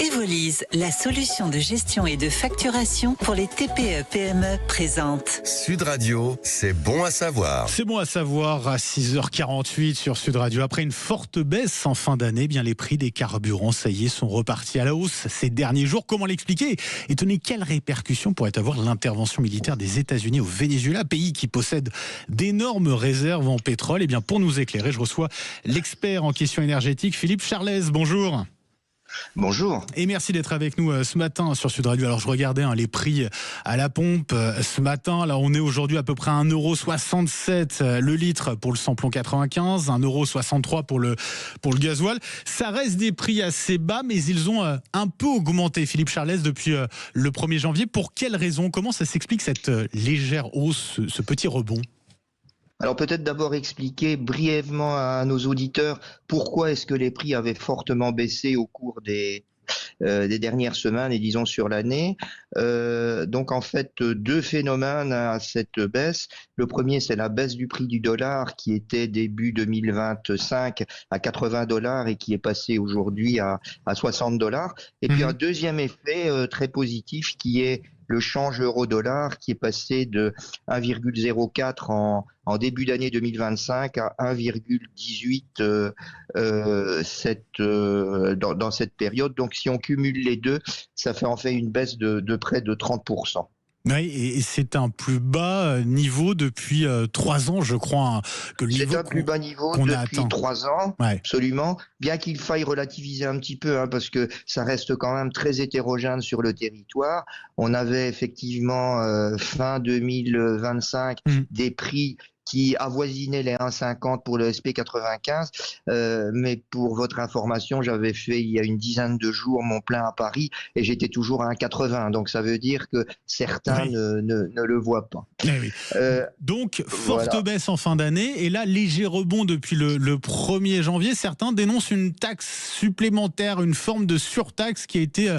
Evolise, la solution de gestion et de facturation pour les TPE-PME présente. Sud Radio, c'est bon à savoir. C'est bon à savoir à 6h48 sur Sud Radio. Après une forte baisse en fin d'année, bien les prix des carburants, ça y est, sont repartis à la hausse ces derniers jours. Comment l'expliquer ? Et tenez, quelles répercussions pourrait avoir l'intervention militaire des États-Unis au Venezuela, pays qui possède d'énormes réserves en pétrole ? Et bien pour nous éclairer, je reçois l'expert en questions énergétiques, Philippe Charlès. Bonjour. Bonjour. Et merci d'être avec nous ce matin sur Sud Radio. Alors je regardais les prix à la pompe ce matin. Là on est aujourd'hui à peu près à 1,67€ le litre pour le samplon 95, 1,63€ pour le gasoil. Ça reste des prix assez bas, mais ils ont un peu augmenté, Philippe Charlès, depuis le 1er janvier. Pour quelles raisons ? Comment ça s'explique cette légère hausse, ce petit rebond ? Alors peut-être d'abord expliquer brièvement à nos auditeurs pourquoi est-ce que les prix avaient fortement baissé au cours des dernières semaines et disons sur l'année. Donc en fait deux phénomènes à cette baisse. Le premier, c'est la baisse du prix du dollar qui était début 2025 à $80 et qui est passé aujourd'hui à $60. Et puis un deuxième effet très positif qui est le change euro-dollar qui est passé de 1,04 en début d'année 2025 à 1,18 dans cette période. Donc si on cumule les deux, ça fait en fait une baisse de près de 30%. Oui, et c'est un plus bas niveau depuis 3 ans, je crois. C'est un plus bas niveau depuis 3 ans, ouais. Absolument. Bien qu'il faille relativiser un petit peu, parce que ça reste quand même très hétérogène sur le territoire. On avait effectivement fin 2025 des prix qui avoisinait les 1,50 pour le SP95. Mais pour votre information, j'avais fait il y a une dizaine de jours mon plein à Paris et j'étais toujours à 1,80. Donc ça veut dire que certains ne le voient pas. Oui. Donc, forte baisse en fin d'année et là, léger rebond depuis le 1er janvier. Certains dénoncent une taxe supplémentaire, une forme de surtaxe qui a été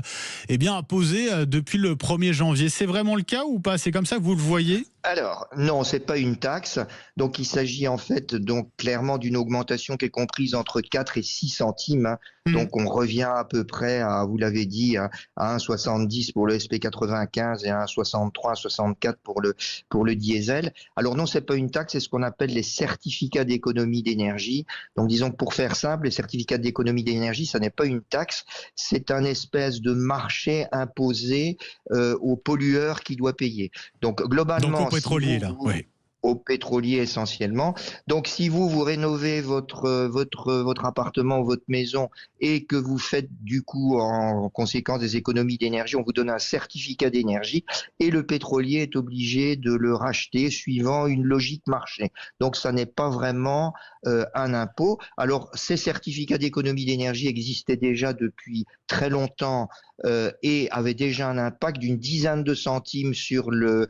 imposée depuis le 1er janvier. C'est vraiment le cas ou pas ? C'est comme ça que vous le voyez ? Alors, non, c'est pas une taxe. Donc, il s'agit en fait donc clairement d'une augmentation qui est comprise entre 4 et 6 centimes. Donc, on revient à peu près à, vous l'avez dit, à 1,70 pour le SP95 et à 1,63, 1,64 pour le diesel. Alors non, c'est pas une taxe, c'est ce qu'on appelle les certificats d'économie d'énergie. Donc, disons que pour faire simple, les certificats d'économie d'énergie, ça n'est pas une taxe, c'est un espèce de marché imposé au pollueur qui doit payer. Donc, globalement, pétrolier, là, oui. Aux pétroliers essentiellement. Donc, si vous rénovez votre appartement ou votre maison et que vous faites du coup en conséquence des économies d'énergie, on vous donne un certificat d'énergie et le pétrolier est obligé de le racheter suivant une logique marché. Donc, ça n'est pas vraiment un impôt. Alors, ces certificats d'économie d'énergie existaient déjà depuis très longtemps et avaient déjà un impact d'une dizaine de centimes sur le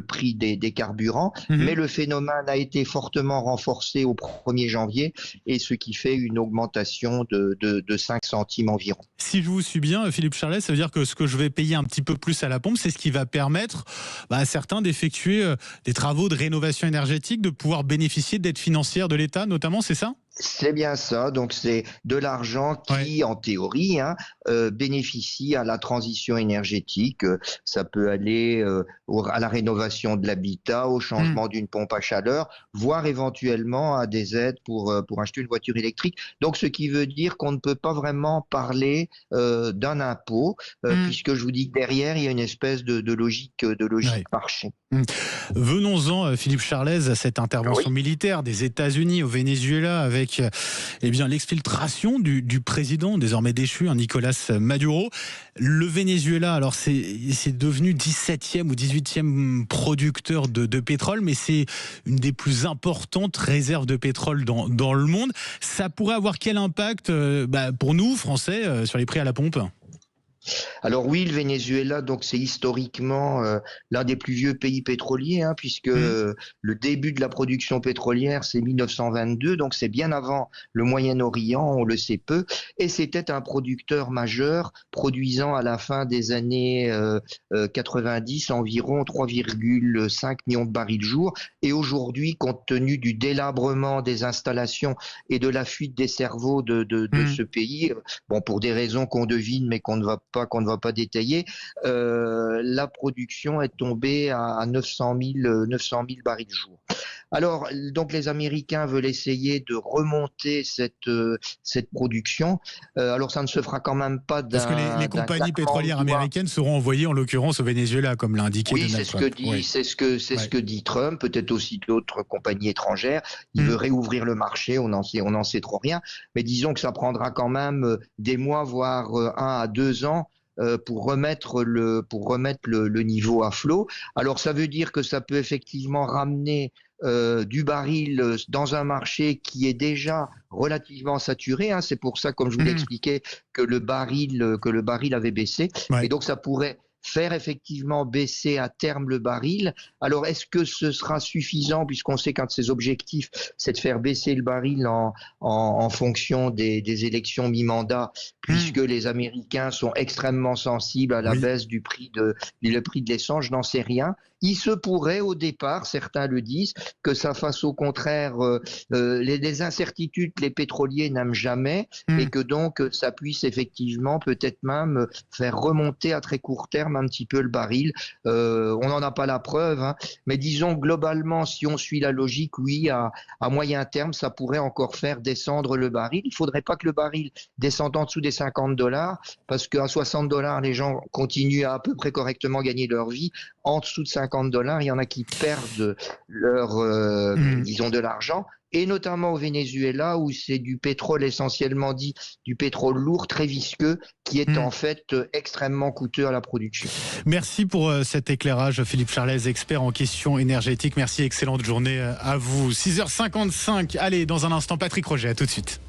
prix des carburants. Mais le phénomène a été fortement renforcé au 1er janvier et ce qui fait une augmentation de 5 centimes environ. Si je vous suis bien, Philippe Charlès, ça veut dire que ce que je vais payer un petit peu plus à la pompe, c'est ce qui va permettre à certains d'effectuer des travaux de rénovation énergétique, de pouvoir bénéficier d'aides financières de l'État notamment, c'est ça ? C'est bien ça, donc c'est de l'argent qui, en théorie, bénéficie à la transition énergétique. Ça peut aller à la rénovation de l'habitat, au changement d'une pompe à chaleur, voire éventuellement à des aides pour acheter une voiture électrique. Donc ce qui veut dire qu'on ne peut pas vraiment parler d'un impôt, puisque je vous dis que derrière, il y a une espèce de logique marché. Venons-en, Philippe Charlès, à cette intervention militaire des États-Unis au Venezuela avec l'exfiltration du président désormais déchu, Nicolas Maduro. Le Venezuela, alors c'est devenu 17e ou 18e producteur de pétrole, mais c'est une des plus importantes réserves de pétrole dans le monde. Ça pourrait avoir quel impact pour nous, Français, sur les prix à la pompe ? Alors oui, le Venezuela, donc c'est historiquement l'un des plus vieux pays pétroliers, hein, puisque le début de la production pétrolière, c'est 1922, donc c'est bien avant le Moyen-Orient, on le sait peu, et c'était un producteur majeur, produisant à la fin des années 90 environ 3,5 millions de barils jour, et aujourd'hui, compte tenu du délabrement des installations et de la fuite des cerveaux de ce pays, bon, pour des raisons qu'on devine mais qu'on ne va pas détailler, la production est tombée à 900 000 barils jour. Alors, donc les Américains veulent essayer de remonter cette production. Alors, ça ne se fera quand même pas Parce que les compagnies pétrolières américaines seront envoyées en l'occurrence au Venezuela, comme l'a indiqué Donald Trump. Oui, c'est ce que dit Trump, peut-être aussi d'autres compagnies étrangères. Il veut réouvrir le marché, on n'en sait trop rien. Mais disons que ça prendra quand même des mois, voire 1 à 2 ans pour remettre le niveau à flot. Alors ça veut dire que ça peut effectivement ramener du baril dans un marché qui est déjà relativement saturé, hein. C'est pour ça, comme je vous l'expliquais, que le baril avait baissé. Et donc ça pourrait faire effectivement baisser à terme le baril. Alors, est-ce que ce sera suffisant, puisqu'on sait qu'un de ses objectifs, c'est de faire baisser le baril en fonction des élections mi-mandat, puisque les Américains sont extrêmement sensibles à la baisse du prix de l'essence, je n'en sais rien. Il se pourrait au départ, certains le disent, que ça fasse au contraire les incertitudes que les pétroliers n'aiment jamais, et que donc ça puisse effectivement peut-être même faire remonter à très court terme un petit peu le baril. On n'en a pas la preuve, hein, mais disons globalement, si on suit la logique, oui, à moyen terme, ça pourrait encore faire descendre le baril. Il ne faudrait pas que le baril descende en dessous des $50, parce qu'à $60, les gens continuent à peu près correctement gagner leur vie. En dessous de $50, il y en a qui perdent disons de l'argent, et notamment au Venezuela, où c'est du pétrole essentiellement dit, du pétrole lourd, très visqueux, qui est en fait extrêmement coûteux à la production. Merci pour cet éclairage, Philippe Charlez, expert en questions énergétiques. Merci, excellente journée à vous. 6h55, allez, dans un instant, Patrick Roget, à tout de suite.